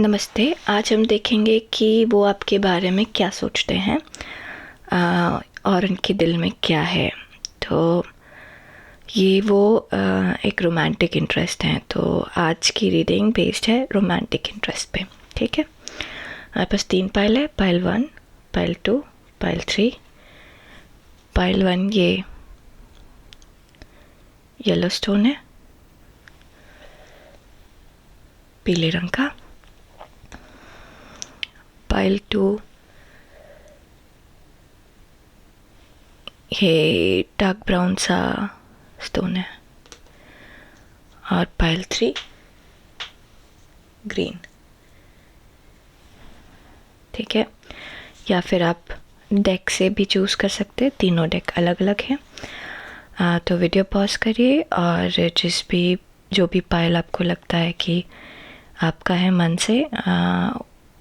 नमस्ते। आज हम देखेंगे कि वो आपके बारे में क्या सोचते हैं और उनके दिल में क्या है। तो ये वो एक रोमांटिक इंटरेस्ट है। तो आज की रीडिंग बेस्ड है रोमांटिक इंटरेस्ट पे। ठीक है, हमारे पास 3 पाइल है। Pile 1, pile 2, pile 3। पाइल 1 ये येलो स्टोन है, पीले रंग का। पाइल 2 ये डार्क ब्राउन सा स्टोन है। और पाइल 3 ग्रीन। ठीक है, या फिर आप डेक से भी चूज़ कर सकते हैं, तीनों डेक अलग अलग हैं। तो वीडियो पॉज करिए और जो भी पाइल आपको लगता है कि आपका है मन से,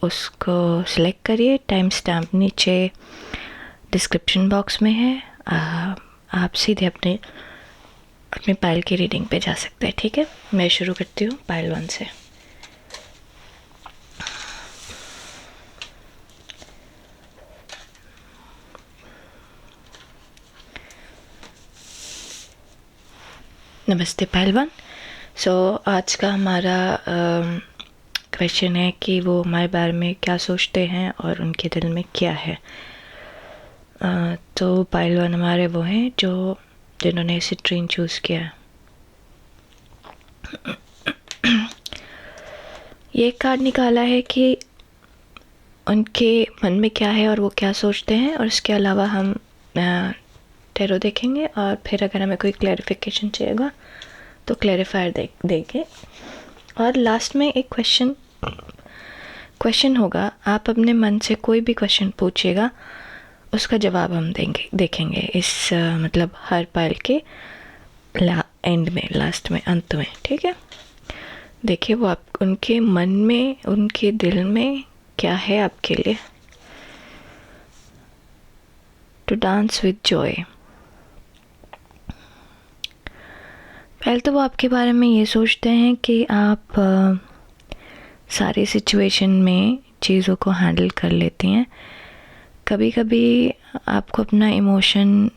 उसको सिलेक्ट करिए। टाइम स्टैम्प नीचे डिस्क्रिप्शन बॉक्स में है। आप सीधे अपने पाइल की रीडिंग पे जा सकते हैं। ठीक है, मैं शुरू करती हूँ पाइल 1 से। नमस्ते पाइल 1। आज का हमारा क्वेश्चन है कि वो हमारे बारे में क्या सोचते हैं और उनके दिल में क्या है। तो पाइल 1 हमारे वो हैं जिन्होंने सिट्रीन चूज़ किया है। ये कार्ड निकाला है कि उनके मन में क्या है और वो क्या सोचते हैं, और इसके अलावा हम टैरो देखेंगे और फिर अगर हमें कोई क्लैरिफिकेशन चाहिएगा तो क्लैरिफायर देंगे। और लास्ट में एक क्वेश्चन होगा। आप अपने मन से कोई भी क्वेश्चन पूछिएगा, उसका जवाब हम देखेंगे इस मतलब हर पाइल के एंड में, लास्ट में, अंत में। ठीक है, देखिए वो आप उनके मन में, उनके दिल में क्या है आपके लिए। To dance with joy. पहले तो वो आपके बारे में ये सोचते हैं कि आप सारी सिचुएशन में चीज़ों को हैंडल कर लेती हैं। कभी कभी आपको अपना इमोशन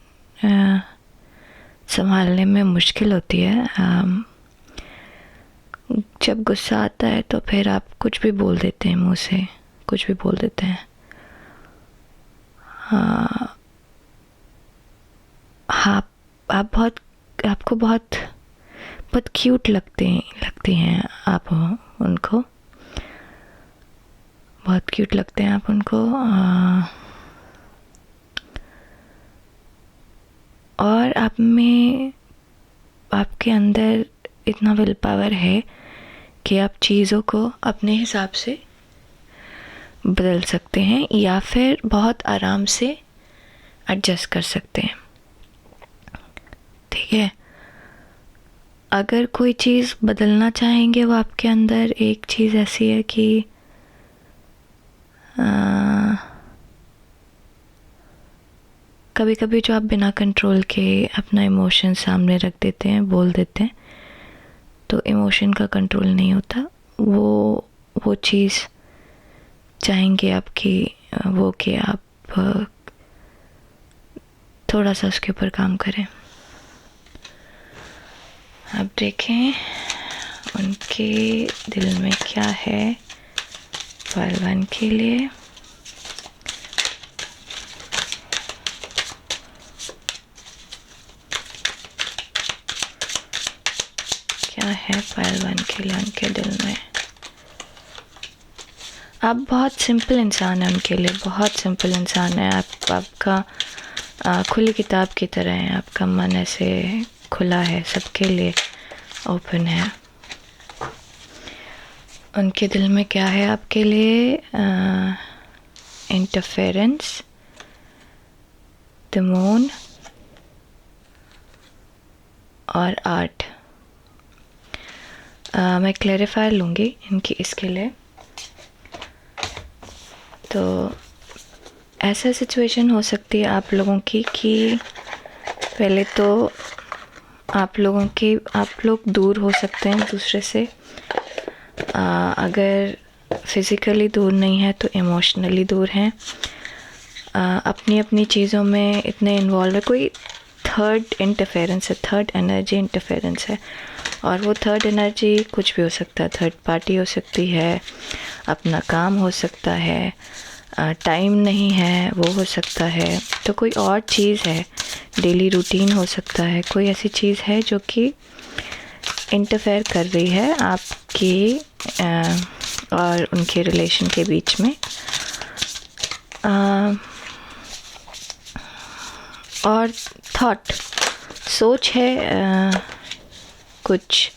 संभालने में मुश्किल होती है। जब गुस्सा आता है तो फिर आप कुछ भी बोल देते हैं, मुंह से कुछ भी बोल देते हैं। आपको बहुत क्यूट लगती हैं आप उनको, बहुत क्यूट लगते हैं आप उनको। और आपके अंदर इतना विल पावर है कि आप चीज़ों को अपने हिसाब से बदल सकते हैं या फिर बहुत आराम से एडजस्ट कर सकते हैं। ठीक है, अगर कोई चीज़ बदलना चाहेंगे, वो आपके अंदर एक चीज़ ऐसी है कि कभी कभी जो आप बिना कंट्रोल के अपना इमोशन सामने रख देते हैं, बोल देते हैं, तो इमोशन का कंट्रोल नहीं होता। वो चीज़ चाहेंगे आपकी वो कि आप थोड़ा सा उसके ऊपर काम करें। आप देखें उनके दिल में क्या है पाइल 1 के लिए। क्या है पाइल 1 के लिए उनके दिल में। आप बहुत सिंपल इंसान हैं उनके लिए, बहुत सिंपल इंसान है आपका खुली किताब की तरह है। आपका मन ऐसे खुला है, सबके लिए ओपन है। उनके दिल में क्या है आपके लिए। इंटरफेरेंस, द मून और आर्ट। मैं क्लैरिफायर लूँगी इसके लिए। तो ऐसा सिचुएशन हो सकती है आप लोगों की कि पहले तो आप लोग दूर हो सकते हैं दूसरे से। अगर फिज़िकली दूर नहीं है तो इमोशनली दूर हैं, अपनी अपनी चीज़ों में इतने इन्वॉल्व है। कोई थर्ड इंटरफेरेंस है, थर्ड एनर्जी इंटरफेरेंस है, और वो थर्ड एनर्जी कुछ भी हो सकता है। थर्ड पार्टी हो सकती है, अपना काम हो सकता है, टाइम नहीं है वो हो सकता है, तो कोई और चीज़ है, डेली रूटीन हो सकता है, कोई ऐसी चीज़ है जो कि इंटरफेयर कर रही है आपकी और उनके रिलेशन के बीच में। और थॉट, सोच है, कुछ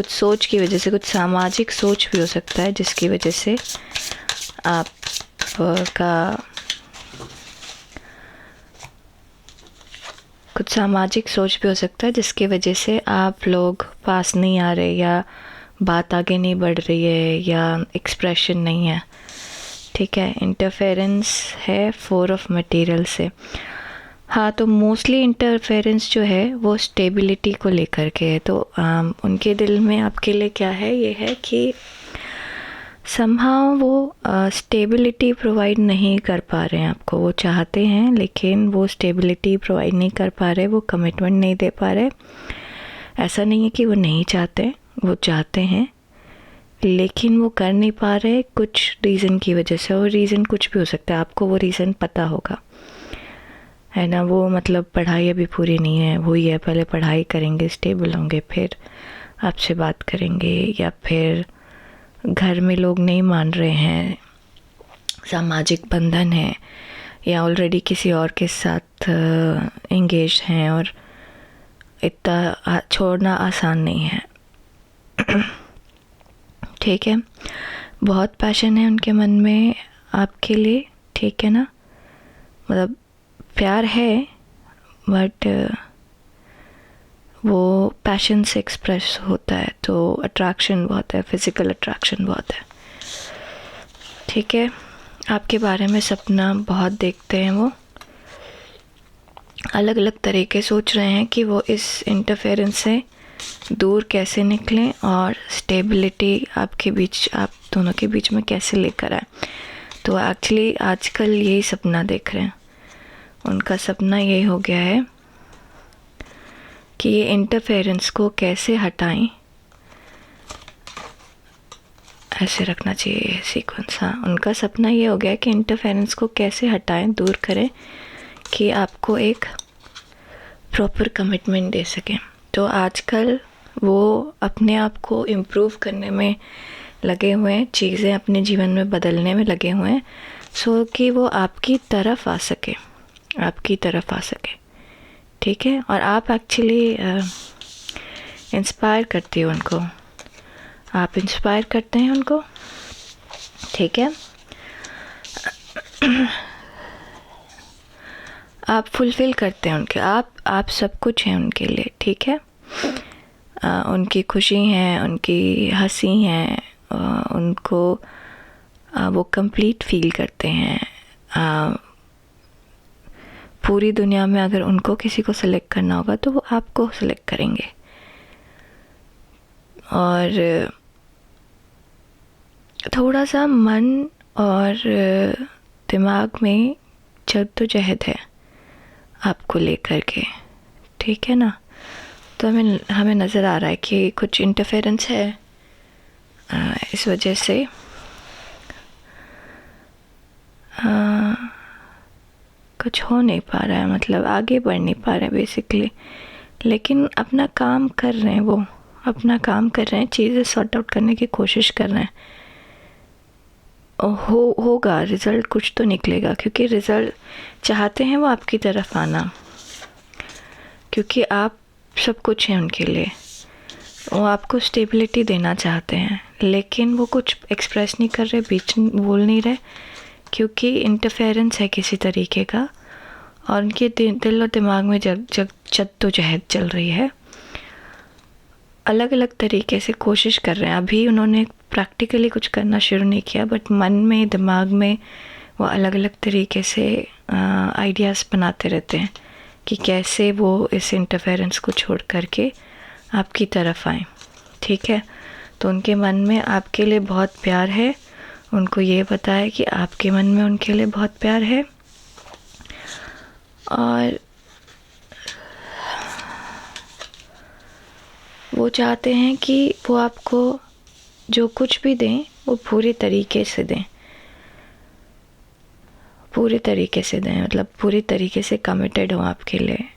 सोच की वजह से, कुछ सामाजिक सोच भी हो सकता है जिसकी वजह से आपका कुछ सामाजिक सोच भी हो सकता है जिसकी वजह से आप लोग पास नहीं आ रहे, या बात आगे नहीं बढ़ रही है, या एक्सप्रेशन नहीं है। ठीक है, इंटरफेरेंस है 4 ऑफ मटेरियल से। हाँ, तो मोस्टली इंटरफेरेंस जो है वो स्टेबिलिटी को लेकर के है। तो उनके दिल में आपके लिए क्या है, ये है कि समहाउ वो स्टेबिलिटी प्रोवाइड नहीं कर पा रहे हैं आपको। वो चाहते हैं लेकिन वो स्टेबिलिटी प्रोवाइड नहीं कर पा रहे, वो कमिटमेंट नहीं दे पा रहे। ऐसा नहीं है कि वो नहीं चाहते, वो चाहते हैं लेकिन वो कर नहीं पा रहे कुछ रीज़न की वजह से। और रीज़न कुछ भी हो सकता है, आपको वो रीज़न पता होगा, है ना। वो मतलब पढ़ाई अभी पूरी नहीं है, वही है, पहले पढ़ाई करेंगे, स्टेबल होंगे, फिर आपसे बात करेंगे, या फिर घर में लोग नहीं मान रहे हैं, सामाजिक बंधन है, या ऑलरेडी किसी और के साथ एंगेज हैं और इतना छोड़ना आसान नहीं है। ठीक है, बहुत पैशन है उनके मन में आपके लिए, ठीक है ना। मतलब प्यार है बट वो पैशन से एक्सप्रेस होता है, तो अट्रैक्शन बहुत है, फिज़िकल अट्रैक्शन बहुत है। ठीक है, आपके बारे में सपना बहुत देखते हैं, वो अलग अलग तरीके सोच रहे हैं कि वो इस इंटरफेरेंस से दूर कैसे निकलें और स्टेबिलिटी आपके बीच, आप दोनों के बीच में कैसे लेकर आए। तो एक्चुअली आजकल यही सपना देख रहे हैं, उनका सपना यही हो गया है कि ये इंटरफेरेंस को कैसे हटाएं। ऐसे रखना चाहिए सीक्वेंस। हाँ, उनका सपना ये हो गया कि इंटरफेरेंस को कैसे हटाएं, दूर करें, कि आपको एक प्रॉपर कमिटमेंट दे सकें। तो आजकल वो अपने आप को इम्प्रूव करने में लगे हुए हैं, चीज़ें अपने जीवन में बदलने में लगे हुए हैं, सो कि वो आपकी तरफ आ सके, आपकी तरफ आ सके। ठीक है, और आप एक्चुअली इंस्पायर करती हो उनको, आप इंस्पायर करते हैं उनको। ठीक है, आप फुलफ़िल करते हैं उनके, आप सब कुछ हैं उनके लिए। ठीक है, उनकी खुशी हैं, उनकी हंसी हैं, उनको वो कंप्लीट फील करते हैं। पूरी दुनिया में अगर उनको किसी को सेलेक्ट करना होगा तो वो आपको सेलेक्ट करेंगे। और थोड़ा सा मन और दिमाग में जद्दोजहद है आपको लेकर के, ठीक है ना। तो हमें नज़र आ रहा है कि कुछ इंटरफेरेंस है, इस वजह से कुछ हो नहीं पा रहा है, मतलब आगे बढ़ नहीं पा रहे हैं बेसिकली। लेकिन अपना काम कर रहे हैं, वो अपना काम कर रहे हैं, चीज़ें सॉर्ट आउट करने की कोशिश कर रहे हैं। होगा रिज़ल्ट, कुछ तो निकलेगा, क्योंकि रिज़ल्ट चाहते हैं वो आपकी तरफ आना, क्योंकि आप सब कुछ हैं उनके लिए। वो आपको स्टेबिलिटी देना चाहते हैं, लेकिन वो कुछ एक्सप्रेस नहीं कर रहे, बीच बोल नहीं रहे, क्योंकि इंटरफेरेंस है किसी तरीके का, और उनके दिल और दिमाग में जद्दोजहद चल रही है। अलग अलग तरीके से कोशिश कर रहे हैं। अभी उन्होंने प्रैक्टिकली कुछ करना शुरू नहीं किया, बट मन में, दिमाग में वो अलग अलग तरीके से आइडियाज़ बनाते रहते हैं कि कैसे वो इस इंटरफेरेंस को छोड़ करके आपकी तरफ आए। ठीक है, तो उनके मन में आपके लिए बहुत प्यार है, उनको ये पता है कि आपके मन में उनके लिए बहुत प्यार है, और वो चाहते हैं कि वो आपको जो कुछ भी दें वो पूरे तरीके से दें, पूरे तरीके से दें, मतलब पूरी तरीके से कमिटेड हो आपके लिए।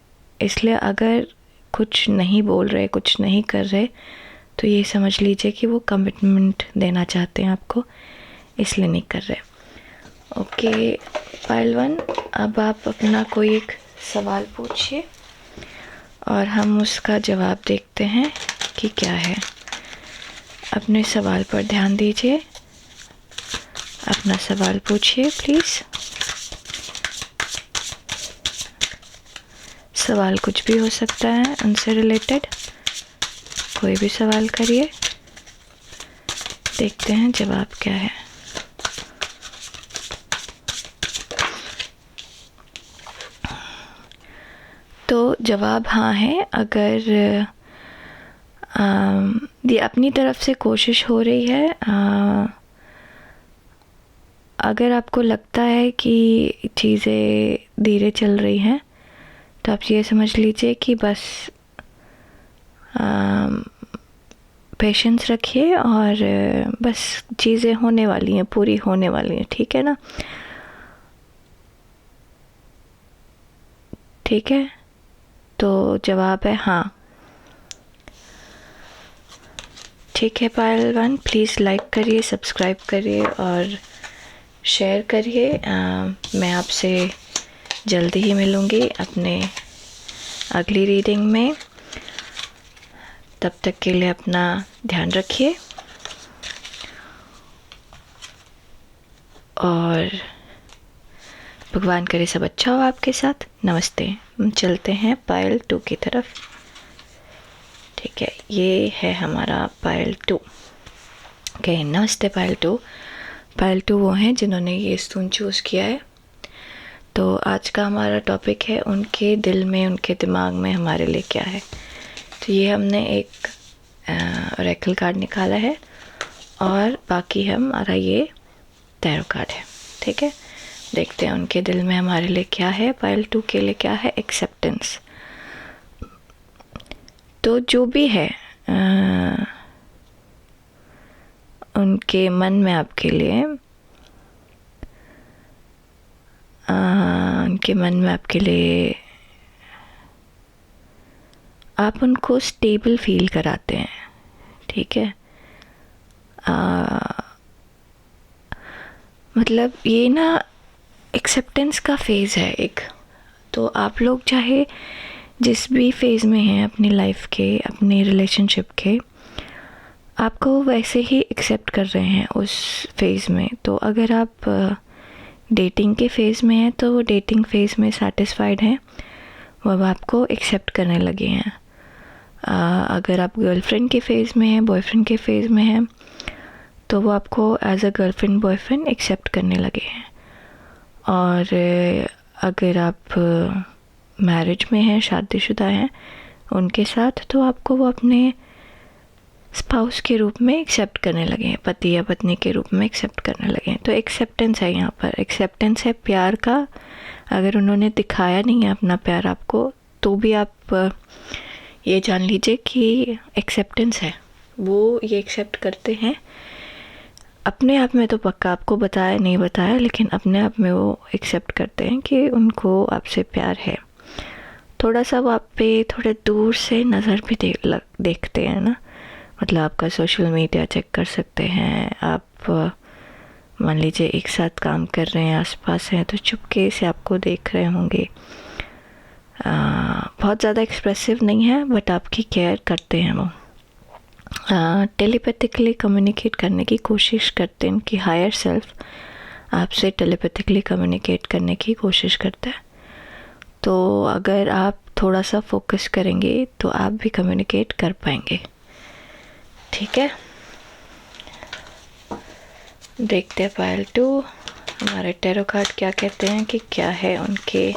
इसलिए अगर कुछ नहीं बोल रहे, कुछ नहीं कर रहे, तो ये समझ लीजिए कि वो कमिटमेंट देना चाहते हैं आपको, इसलिए नहीं कर रहे। ओके पाइल 1, अब आप अपना कोई एक सवाल पूछिए और हम उसका जवाब देखते हैं कि क्या है। अपने सवाल पर ध्यान दीजिए, अपना सवाल पूछिए प्लीज़। सवाल कुछ भी हो सकता है, उनसे रिलेटेड कोई भी सवाल करिए, देखते हैं जवाब क्या है। तो जवाब हाँ है। अगर ये अपनी तरफ से कोशिश हो रही है, अगर आपको लगता है कि चीज़ें धीरे चल रही हैं, तो आप ये समझ लीजिए कि बस पेशेंस रखिए और बस चीज़ें होने वाली हैं, पूरी होने वाली हैं, ठीक है ना? ठीक है, तो जवाब है हाँ। ठीक है पायल 1, प्लीज़ लाइक करिए, सब्सक्राइब करिए और शेयर करिए। मैं आपसे जल्दी ही मिलूँगी अपने अगली रीडिंग में। तब तक के लिए अपना ध्यान रखिए और भगवान करे सब अच्छा हो आपके साथ। नमस्ते। हम चलते हैं पायल 2 की तरफ। ठीक है, ये है हमारा पायल 2। ओके, नमस्ते पायल 2। पायल 2 वो हैं जिन्होंने ये स्टोन चूज़ किया है। तो आज का हमारा टॉपिक है उनके दिल में, उनके दिमाग में हमारे लिए क्या है। तो ये हमने एक ऑरेकल कार्ड निकाला है और बाकी हमारा ये टैरो कार्ड है। ठीक है, देखते हैं उनके दिल में हमारे लिए क्या है। पायल 2 के लिए क्या है? एक्सेप्टेंस। तो जो भी है उनके मन में आपके लिए, उनके मन में आपके लिए आप उनको स्टेबल फील कराते हैं। ठीक है, मतलब ये ना एक्सेप्टेंस का फेज़ है एक। तो आप लोग चाहे जिस भी फेज़ में हैं अपनी लाइफ के, अपने रिलेशनशिप के, आपको वैसे ही एक्सेप्ट कर रहे हैं उस फेज़ में। तो अगर आप डेटिंग के फेज़ में हैं तो वो डेटिंग फेज़ में सेटिस्फाइड हैं, वो अब आपको एक्सेप्ट करने लगे हैं। अगर आप गर्लफ्रेंड के फेज़ में हैं, बॉयफ्रेंड के फेज़ में हैं, तो वो आपको as a girlfriend boyfriend accept करने लगे हैं। और अगर आप मैरिज में हैं, शादीशुदा हैं उनके साथ, तो आपको वो अपने स्पाउस के रूप में एक्सेप्ट करने लगे हैं, पति या पत्नी के रूप में एक्सेप्ट करने लगे हैं। तो एक्सेप्टेंस है यहाँ पर, एक्सेप्टेंस है प्यार का। अगर उन्होंने दिखाया नहीं है अपना प्यार आपको, तो भी आप ये जान लीजिए कि एक्सेप्टेंस है, वो ये एक्सेप्ट करते हैं अपने आप में। तो पक्का आपको बताया नहीं बताया, लेकिन अपने आप में वो एक्सेप्ट करते हैं कि उनको आपसे प्यार है। थोड़ा सा वो आप पे थोड़े दूर से नज़र भी देखते हैं ना, मतलब आपका सोशल मीडिया चेक कर सकते हैं आप। मान लीजिए एक साथ काम कर रहे हैं, आसपास हैं, तो चुपके से आपको देख रहे होंगे। बहुत ज़्यादा एक्सप्रेसिव नहीं है, बट आपकी केयर करते हैं वो। टेलीपैथिकली कम्युनिकेट करने की कोशिश करते हैं, उनकी हायर सेल्फ आपसे टेलीपैथिकली कम्युनिकेट करने की कोशिश करता है। तो अगर आप थोड़ा सा फोकस करेंगे तो आप भी कम्युनिकेट कर पाएंगे। ठीक है, देखते हैं पायल 2 हमारे टैरो कार्ड क्या कहते हैं कि क्या है उनके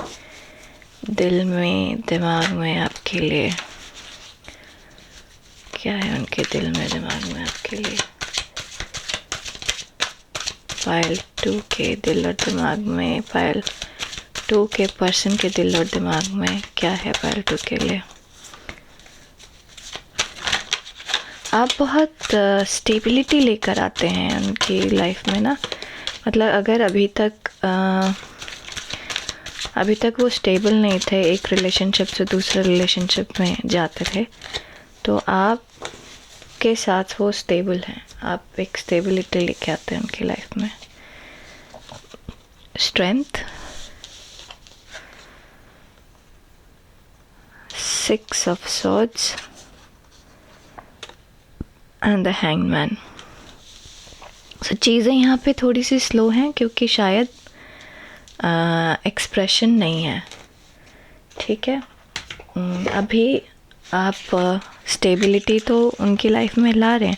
दिल में, दिमाग में आपके लिए। क्या है उनके दिल में, दिमाग में आपके लिए। पायल 2 के दिल और दिमाग में, पायल 2 के पर्सन के दिल और दिमाग में क्या है पायल 2 के लिए। आप बहुत स्टेबिलिटी लेकर आते हैं उनकी लाइफ में ना, मतलब अगर अभी तक वो स्टेबल नहीं थे, एक रिलेशनशिप से दूसरे रिलेशनशिप में जाते थे, तो आप के साथ वो स्टेबल हैं, आप एक स्टेबिलिटी लेके आते हैं उनकी लाइफ में। Strength, 6 of swords and the hangman. So चीज़ें यहाँ पे थोड़ी सी स्लो हैं क्योंकि शायद एक्सप्रेशन नहीं है, ठीक है। अभी आप स्टेबिलिटी तो उनकी लाइफ में ला रहे हैं,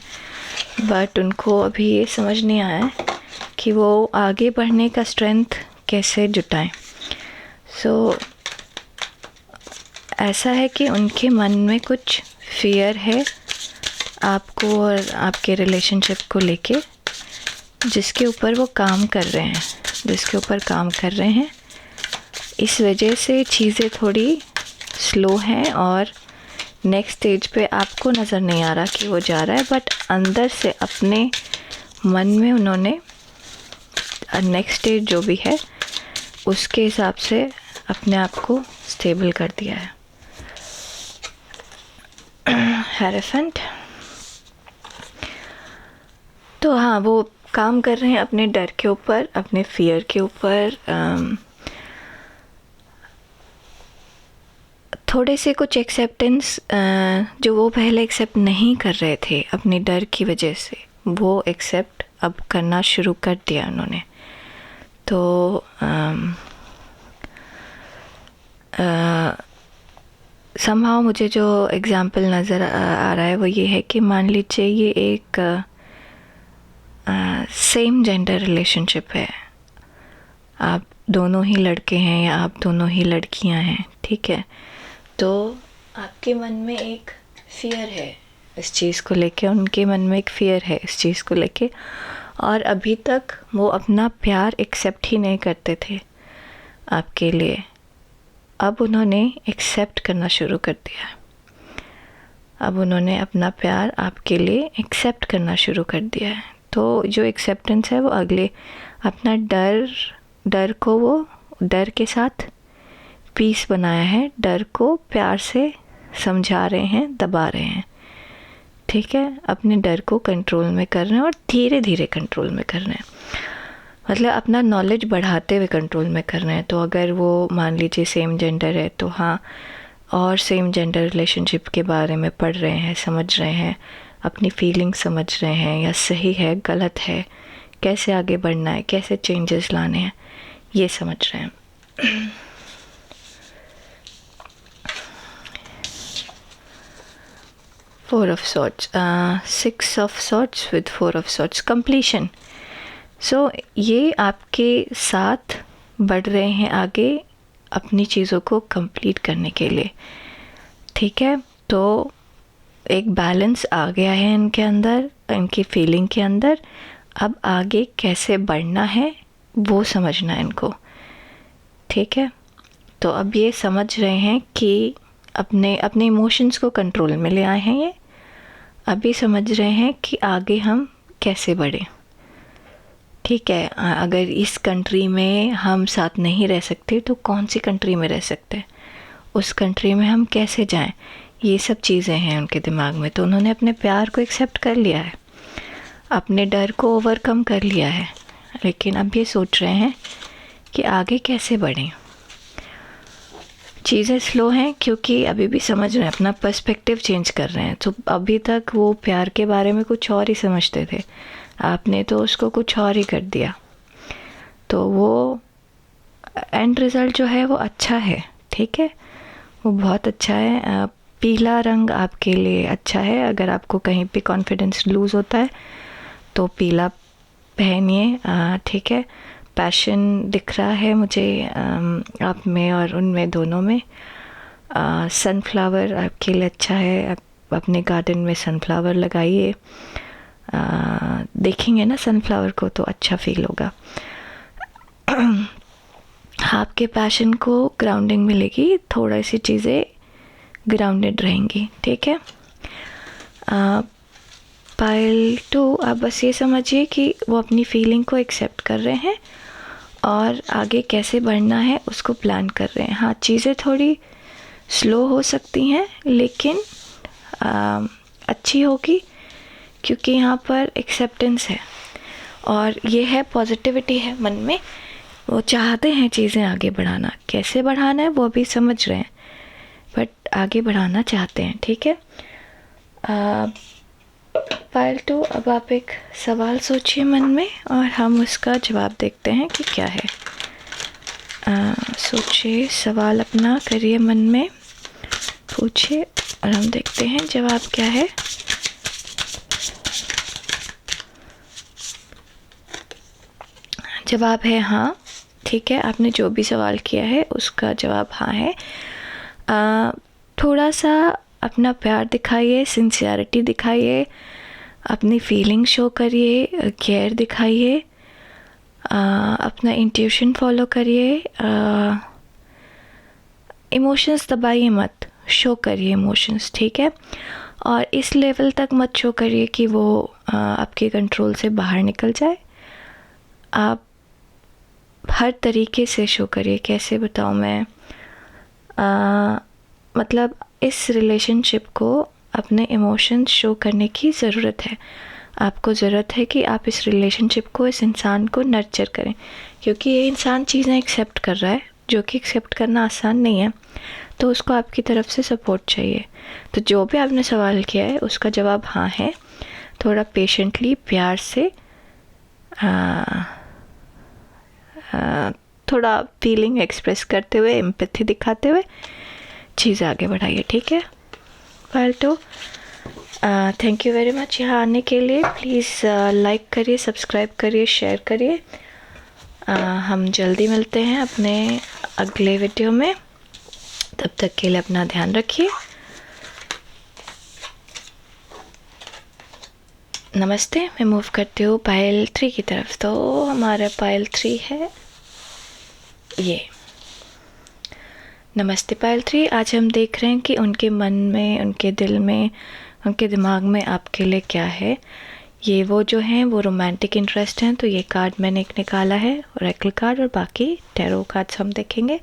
बट उनको अभी ये समझ नहीं आया है कि वो आगे बढ़ने का स्ट्रेंथ कैसे जुटाएं। सो ऐसा है कि उनके मन में कुछ फियर है आपको और आपके रिलेशनशिप को लेके, जिसके ऊपर वो काम कर रहे हैं, इस वजह से चीज़ें थोड़ी स्लो हैं और नेक्स्ट स्टेज पे आपको नज़र नहीं आ रहा कि वो जा रहा है, बट अंदर से अपने मन में उन्होंने नेक्स्ट स्टेज जो भी है उसके हिसाब से अपने आप को स्टेबल कर दिया है। हेरेफेंट, तो हाँ, वो काम कर रहे हैं अपने डर के ऊपर, अपने फियर के ऊपर। थोड़े से कुछ एक्सेप्टेंस जो वो पहले एक्सेप्ट नहीं कर रहे थे अपने डर की वजह से, वो एक्सेप्ट अब करना शुरू कर दिया उन्होंने। तो समहाउ मुझे जो एग्ज़ाम्पल नज़र आ रहा है वो ये है कि मान लीजिए ये एक सेम जेंडर रिलेशनशिप है, आप दोनों ही लड़के हैं या आप दोनों ही लड़कियां हैं, ठीक है। तो आपके मन में एक फ़ियर है इस चीज़ को लेके, उनके मन में एक फ़ियर है इस चीज़ को लेके, और अभी तक वो अपना प्यार एक्सेप्ट ही नहीं करते थे आपके लिए। अब उन्होंने एक्सेप्ट करना शुरू कर दिया, अब उन्होंने अपना प्यार आपके लिए एक्सेप्ट करना शुरू कर दिया है। तो जो एक्सेप्टेंस है वो अगले अपना डर को वो डर के साथ पीस बनाया है, डर को प्यार से समझा रहे हैं, दबा रहे हैं, ठीक है। अपने डर को कंट्रोल में कर रहे हैं और धीरे धीरे कंट्रोल में कर रहे हैं, मतलब अपना नॉलेज बढ़ाते हुए कंट्रोल में कर रहे हैं। तो अगर वो मान लीजिए सेम जेंडर है तो हाँ, और सेम जेंडर रिलेशनशिप के बारे में पढ़ रहे हैं, समझ रहे हैं, अपनी फीलिंग समझ रहे हैं, या सही है गलत है, कैसे आगे बढ़ना है, कैसे चेंजेस लाने हैं, ये समझ रहे हैं। Four of Swords, 6 of Swords with 4 of Swords, completion. So ये आपके साथ बढ़ रहे हैं आगे अपनी चीज़ों को कंप्लीट करने के लिए, ठीक है। तो एक बैलेंस आ गया है इनके अंदर, इनकी फीलिंग के अंदर। अब आगे कैसे बढ़ना है वो समझना है इनको, ठीक है। तो अब ये समझ रहे हैं कि अपने इमोशंस को कंट्रोल में ले आए हैं ये, अभी समझ रहे हैं कि आगे हम कैसे बढ़ें, ठीक है। अगर इस कंट्री में हम साथ नहीं रह सकते तो कौन सी कंट्री में रह सकते हैं, उस कंट्री में हम कैसे जाएं, ये सब चीज़ें हैं उनके दिमाग में। तो उन्होंने अपने प्यार को एक्सेप्ट कर लिया है, अपने डर को ओवरकम कर लिया है, लेकिन अब ये सोच रहे हैं कि आगे कैसे बढ़ें। चीज़ें स्लो हैं क्योंकि अभी भी समझ रहे हैं, अपना पर्सपेक्टिव चेंज कर रहे हैं। तो अभी तक वो प्यार के बारे में कुछ और ही समझते थे, आपने तो उसको कुछ और ही कर दिया। तो वो एंड रिज़ल्ट जो है वो अच्छा है, ठीक है, वो बहुत अच्छा है। पीला रंग आपके लिए अच्छा है, अगर आपको कहीं पे कॉन्फिडेंस लूज़ होता है तो पीला पहनिए, ठीक है। पैशन दिख रहा है मुझे आप में और उनमें दोनों में। सनफ्लावर आपके लिए अच्छा है, आप अपने गार्डन में सनफ्लावर लगाइए। देखेंगे ना सनफ्लावर को तो अच्छा फील होगा। आपके पैशन को ग्राउंडिंग मिलेगी, थोड़ा सी चीज़ें ग्राउंडेड रहेंगी, ठीक है। पाइल 2, आप बस ये समझिए कि वो अपनी फीलिंग को एक्सेप्ट कर रहे हैं और आगे कैसे बढ़ना है उसको प्लान कर रहे हैं। हाँ, चीज़ें थोड़ी स्लो हो सकती हैं लेकिन अच्छी होगी, क्योंकि यहाँ पर एक्सेप्टेंस है और ये है पॉजिटिविटी है मन में। वो चाहते हैं चीज़ें आगे बढ़ाना, कैसे बढ़ाना है वो भी समझ रहे हैं, बट आगे बढ़ाना चाहते हैं, ठीक है। पाइल 2, अब आप एक सवाल सोचिए मन में और हम उसका जवाब देखते हैं कि क्या है। सोचिए, सवाल अपना करिए मन में, पूछिए और हम देखते हैं जवाब क्या है। जवाब है हाँ, ठीक है। आपने जो भी सवाल किया है उसका जवाब हाँ है। थोड़ा सा अपना प्यार दिखाइए, सिंसियरिटी दिखाइए, अपनी फीलिंग शो करिए, केयर दिखाइए, अपना इंट्यूशन फॉलो करिए, इमोशंस दबाइए मत, शो करिए इमोशंस, ठीक है। और इस लेवल तक मत शो करिए कि वो आपके कंट्रोल से बाहर निकल जाए। आप हर तरीके से शो करिए। कैसे बताऊँ मैं, मतलब इस रिलेशनशिप को अपने इमोशंस शो करने की ज़रूरत है। आपको ज़रूरत है कि आप इस रिलेशनशिप को, इस इंसान को नर्चर करें, क्योंकि ये इंसान चीज़ें एक्सेप्ट कर रहा है जो कि एक्सेप्ट करना आसान नहीं है, तो उसको आपकी तरफ से सपोर्ट चाहिए। तो जो भी आपने सवाल किया है उसका जवाब हाँ है। थोड़ा पेशेंटली, प्यार से, थोड़ा फीलिंग एक्सप्रेस करते हुए, एम्पैथी दिखाते हुए चीज़ आगे बढ़ाइए, ठीक है। Pile 2, thank you very much यहाँ आने के लिए। प्लीज़ लाइक करिए, सब्सक्राइब करिए, शेयर करिए। हम जल्दी मिलते हैं अपने अगले वीडियो में। तब तक के लिए अपना ध्यान रखिए। नमस्ते। मैं मूव करती हूँ पाइल 3 की तरफ। तो हमारा पाइल 3 है ये। नमस्ते पाइल 3। आज हम देख रहे हैं कि उनके मन में, उनके दिल में, उनके दिमाग में आपके लिए क्या है। ये वो जो हैं वो रोमांटिक इंटरेस्ट हैं। तो ये कार्ड मैंने एक निकाला है, ओरेकल कार्ड, और बाकी टैरो कार्ड्स हम देखेंगे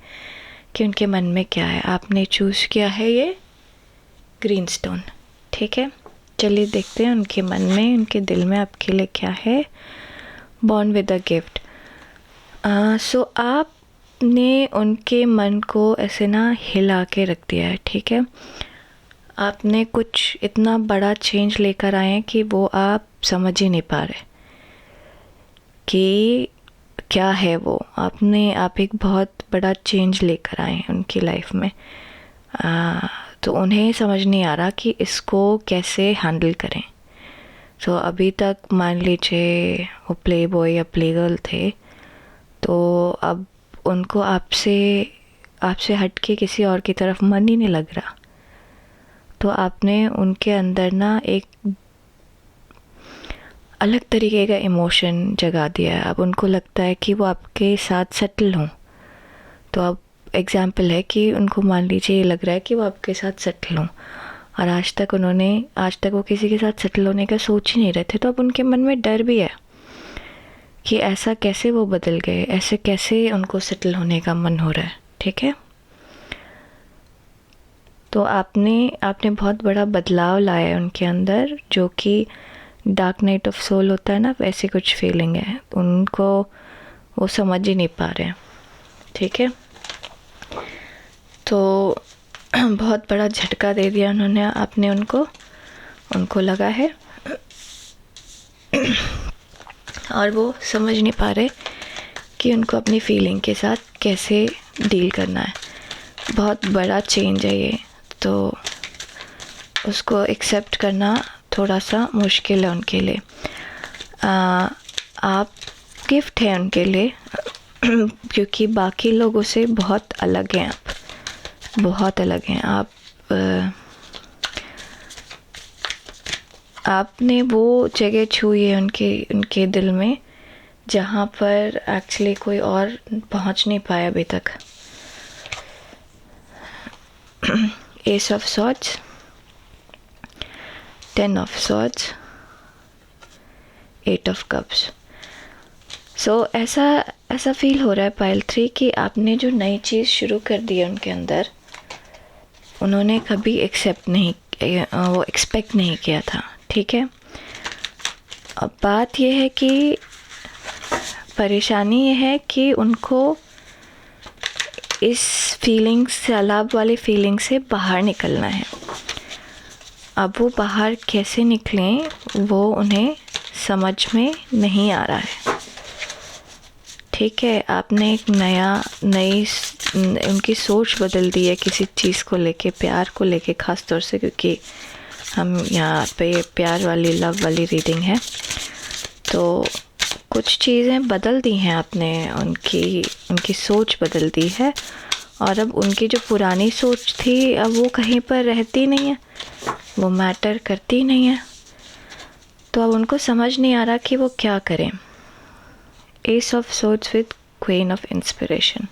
कि उनके मन में क्या है। आपने चूज़ किया है ये ग्रीन स्टोन, ठीक है। चलिए देखते हैं उनके मन में, उनके दिल में आपके लिए क्या है। Born with a gift. So आपने उनके मन को ऐसे ना हिला के रख दिया है, ठीक है। आपने कुछ इतना बड़ा चेंज लेकर आए हैं कि वो आप समझ ही नहीं पा रहे कि क्या है वो। आप एक बहुत बड़ा चेंज लेकर आए हैं उनकी लाइफ में। तो उन्हें समझ नहीं आ रहा कि इसको कैसे हैंडल करें। तो अभी तक मान लीजिए वो प्ले बॉय या प्ले गर्ल थे, तो अब उनको आपसे हट के किसी और की तरफ मन ही नहीं लग रहा। तो आपने उनके अंदर ना एक अलग तरीके का इमोशन जगा दिया है। अब उनको लगता है कि वो आपके साथ सेटल हों। तो अब एग्ज़ाम्पल है कि उनको मान लीजिए ये लग रहा है कि वो आपके साथ सेटल हों, और आज तक वो किसी के साथ सेटल होने का सोच ही नहीं रहे थे। तो अब उनके मन में डर भी है कि ऐसा कैसे वो बदल गए, ऐसे कैसे उनको सेटल होने का मन हो रहा है, ठीक है। तो आपने बहुत बड़ा बदलाव लाया है उनके अंदर, जो कि डार्क नाइट ऑफ सोल होता है ना, वैसी कुछ फीलिंग है उनको। वो समझ ही नहीं पा रहे हैं, ठीक है। तो बहुत बड़ा झटका दे दिया उन्होंने, आपने उनको लगा है और वो समझ नहीं पा रहे कि उनको अपनी फीलिंग के साथ कैसे डील करना है। बहुत बड़ा चेंज है ये, तो उसको एक्सेप्ट करना थोड़ा सा मुश्किल है उनके लिए। आप गिफ्ट है उनके लिए क्योंकि बाकी लोगों से बहुत अलग हैं, आप बहुत अलग हैं। आपने वो जगह छुई है उनके दिल में जहाँ पर एक्चुअली कोई और पहुँच नहीं पाया अभी तक। Ace of swords, 10 of swords, 8 of cups. So ऐसा फील हो रहा है पाइल 3 कि आपने जो नई चीज़ शुरू कर दी है उनके अंदर, उन्होंने कभी एक्सेप्ट नहीं किया था। ठीक है, अब बात यह है कि परेशानी ये है कि उनको इस फीलिंग्स से, अलाव वाली फीलिंग से बाहर निकलना है। अब वो बाहर कैसे निकलें वो उन्हें समझ में नहीं आ रहा है। ठीक है, आपने एक नई उनकी सोच बदल दी है किसी चीज़ को लेके, प्यार को लेके ख़ास तौर से, क्योंकि हम यहाँ पे प्यार वाली, लव वाली रीडिंग है। तो कुछ चीज़ें बदल दी हैं आपने, उनकी सोच बदल दी है, और अब उनकी जो पुरानी सोच थी अब वो कहीं पर रहती नहीं है, वो मैटर करती नहीं है। तो अब उनको समझ नहीं आ रहा कि वो क्या करें। Ace of swords with queen of inspiration.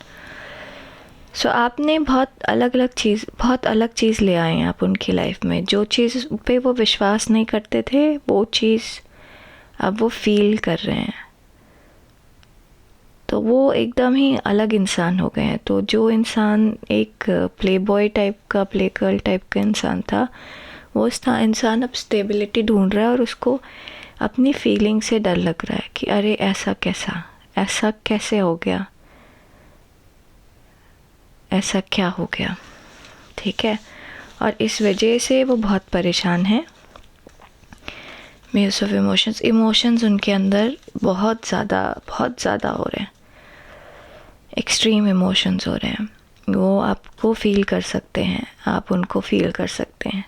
So आपने बहुत अलग चीज़ ले आए हैं आप उनकी लाइफ में। जो चीज़ पे वो विश्वास नहीं करते थे वो चीज़ अब वो फील कर रहे हैं। तो वो एकदम ही अलग इंसान हो गए हैं। तो जो इंसान एक प्ले बॉय टाइप का, प्ले गर्ल टाइप का इंसान था, वो इंसान अब स्टेबिलिटी ढूंढ रहा है, और उसको अपनी फीलिंग से डर लग रहा है कि अरे ऐसा कैसे हो गया, ऐसा क्या हो गया। ठीक है, और इस वजह से वो बहुत परेशान है। म्यूज ऑफ इमोशंस उनके अंदर बहुत ज़्यादा हो रहे हैं, एक्सट्रीम इमोशंस हो रहे हैं। वो आपको फील कर सकते हैं, आप उनको फील कर सकते हैं,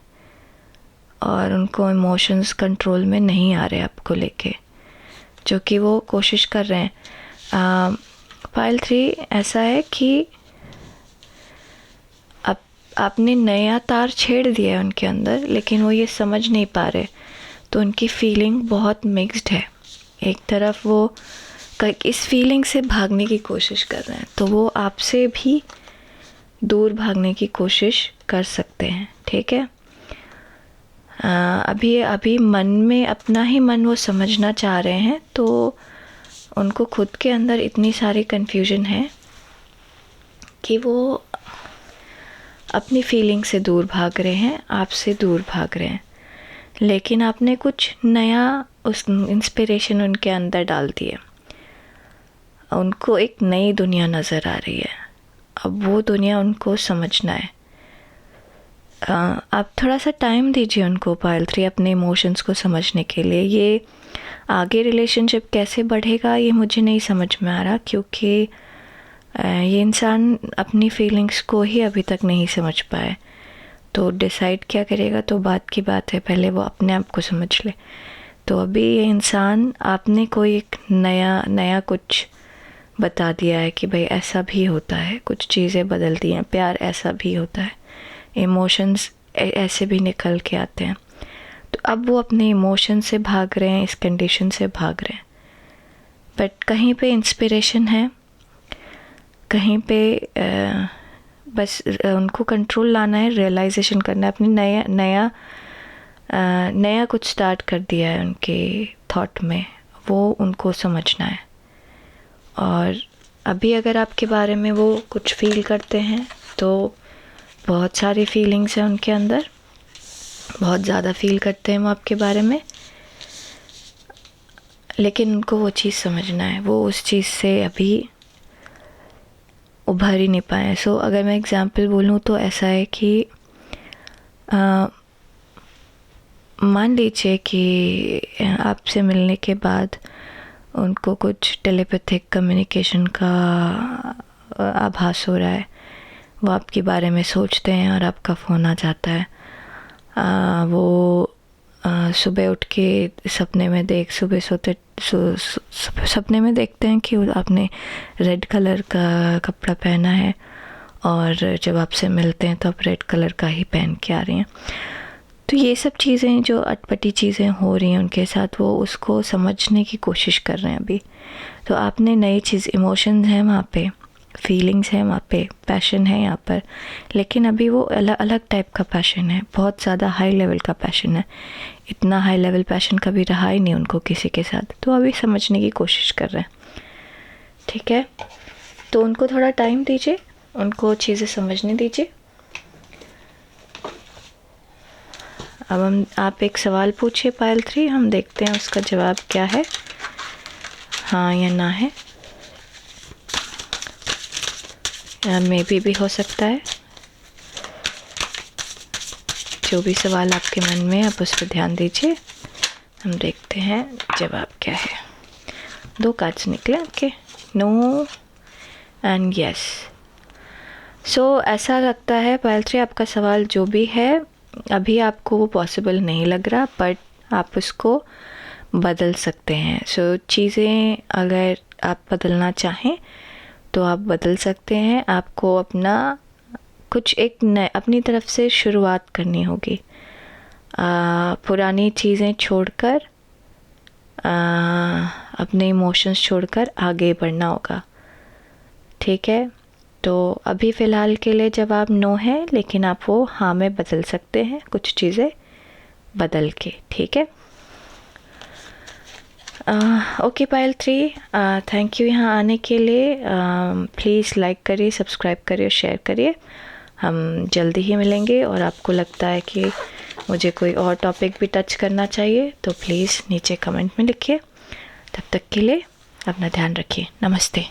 और उनको इमोशंस कंट्रोल में नहीं आ रहे आपको लेके, जो कि वो कोशिश कर रहे हैं। पाइल 3 ऐसा है कि आपने नया तार छेड़ दिया है उनके अंदर, लेकिन वो ये समझ नहीं पा रहे। तो उनकी फीलिंग बहुत मिक्स्ड है। एक तरफ वो इस फीलिंग से भागने की कोशिश कर रहे हैं, तो वो आपसे भी दूर भागने की कोशिश कर सकते हैं। ठीक है, अभी मन में अपना ही मन वो समझना चाह रहे हैं, तो उनको खुद के अंदर इतनी सारी कन्फ्यूजन है कि वो अपनी फीलिंग से दूर भाग रहे हैं, आपसे दूर भाग रहे हैं। लेकिन आपने कुछ नया उस इंस्पिरेशन उनके अंदर डाल दी है, उनको एक नई दुनिया नज़र आ रही है। अब वो दुनिया उनको समझना है। आप थोड़ा सा टाइम दीजिए उनको पाइल 3 अपने इमोशंस को समझने के लिए। ये आगे रिलेशनशिप कैसे बढ़ेगा ये मुझे नहीं समझ में आ रहा, क्योंकि ये इंसान अपनी फीलिंग्स को ही अभी तक नहीं समझ पाए। तो डिसाइड क्या करेगा तो बात की बात है, पहले वो अपने आप को समझ ले। तो अभी ये इंसान, आपने कोई एक नया कुछ बता दिया है कि भाई ऐसा भी होता है, कुछ चीज़ें बदल दी हैं, प्यार ऐसा भी होता है, इमोशंस ऐसे भी निकल के आते हैं। तो अब वो अपने इमोशन से भाग रहे हैं, इस कंडीशन से भाग रहे हैं। बट कहीं पे इंस्पिरेशन है, कहीं पे बस उनको कंट्रोल लाना है, रियलाइजेशन करना है, अपनी नया कुछ स्टार्ट कर दिया है उनके थॉट में, वो उनको समझना है। और अभी अगर आपके बारे में वो कुछ फील करते हैं तो बहुत सारी फीलिंग्स हैं उनके अंदर, बहुत ज़्यादा फील करते हैं वो आपके बारे में, लेकिन उनको वो चीज़ समझना है, वो उस चीज़ से अभी उभर ही नहीं पाए। सो अगर मैं एग्जांपल बोलूँ तो ऐसा है कि मान लीजिए कि आपसे मिलने के बाद उनको कुछ टेलीपैथिक कम्युनिकेशन का आभास हो रहा है, वो आपके बारे में सोचते हैं और आपका फ़ोन आ जाता है। वो सुबह उठ के सपने में देखते हैं कि आपने रेड कलर का कपड़ा पहना है, और जब आपसे मिलते हैं तो आप रेड कलर का ही पहन के आ रही हैं। तो ये सब चीज़ें जो अटपटी चीज़ें हो रही हैं उनके साथ, वो उसको समझने की कोशिश कर रहे हैं अभी। तो आपने नई चीज़, इमोशंस हैं वहाँ पे, फीलिंग्स हैं वहाँ पे, पैशन है यहाँ पर, लेकिन अभी वो अलग अलग टाइप का पैशन है, बहुत ज़्यादा हाई लेवल का पैशन है। इतना हाई लेवल पैशन कभी रहा ही नहीं उनको किसी के साथ, तो अभी समझने की कोशिश कर रहे हैं। ठीक है, तो उनको थोड़ा टाइम दीजिए, उनको चीज़ें समझने दीजिए। अब आप एक सवाल पूछिए पायल 3, हम देखते हैं उसका जवाब क्या है, हाँ या ना है, या मे भी हो सकता है। जो भी सवाल आपके मन में, आप उस पर ध्यान दीजिए। हम देखते हैं जवाब क्या है। 2 कार्ड्स निकले आपके, नो एंड यस। सो ऐसा लगता है पायल 3, आपका सवाल जो भी है अभी आपको वो पॉसिबल नहीं लग रहा, बट आप उसको बदल सकते हैं। सो चीज़ें अगर आप बदलना चाहें तो आप बदल सकते हैं। आपको अपना कुछ एक नए अपनी तरफ से शुरुआत करनी होगी। पुरानी चीज़ें छोड़कर, अपने इमोशंस छोड़कर आगे बढ़ना होगा। ठीक है, तो अभी फ़िलहाल के लिए जवाब नो है, लेकिन आप वो हाँ में बदल सकते हैं, कुछ चीज़ें बदल के। ठीक है, ओके पायल 3, थैंक यू यहाँ आने के लिए। प्लीज़ लाइक करिए, सब्सक्राइब करिए, शेयर करिए। हम जल्दी ही मिलेंगे, और आपको लगता है कि मुझे कोई और टॉपिक भी टच करना चाहिए तो प्लीज़ नीचे कमेंट में लिखिए। तब तक के लिए अपना ध्यान रखिए। नमस्ते।